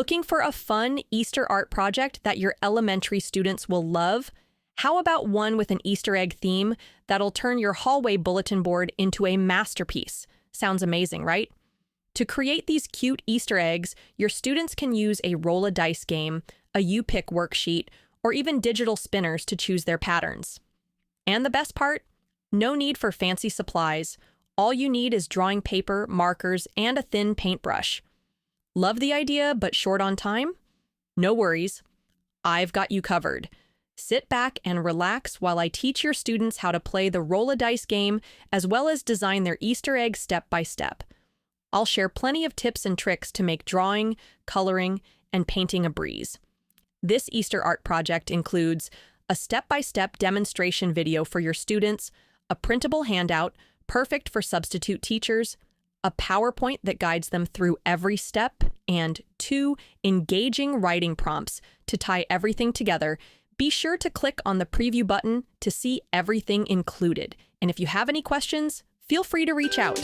Looking for a fun Easter art project that your elementary students will love? How about one with an Easter egg theme that'll turn your hallway bulletin board into a masterpiece? Sounds amazing, right? To create these cute Easter eggs, your students can use a roll-a-dice game, a you-pick worksheet, or even digital spinners to choose their patterns. And the best part? No need for fancy supplies. All you need is drawing paper, markers, and a thin paintbrush. Love the idea, but short on time? No worries. I've got you covered. Sit back and relax while I teach your students how to play the roll-a-dice game as well as design their Easter egg step by step. I'll share plenty of tips and tricks to make drawing, coloring, and painting a breeze. This Easter art project includes a step-by-step demonstration video for your students, a printable handout, perfect for substitute teachers, a PowerPoint that guides them through every step, and 2 engaging writing prompts to tie everything together. Be sure to click on the preview button to see everything included. And if you have any questions, feel free to reach out.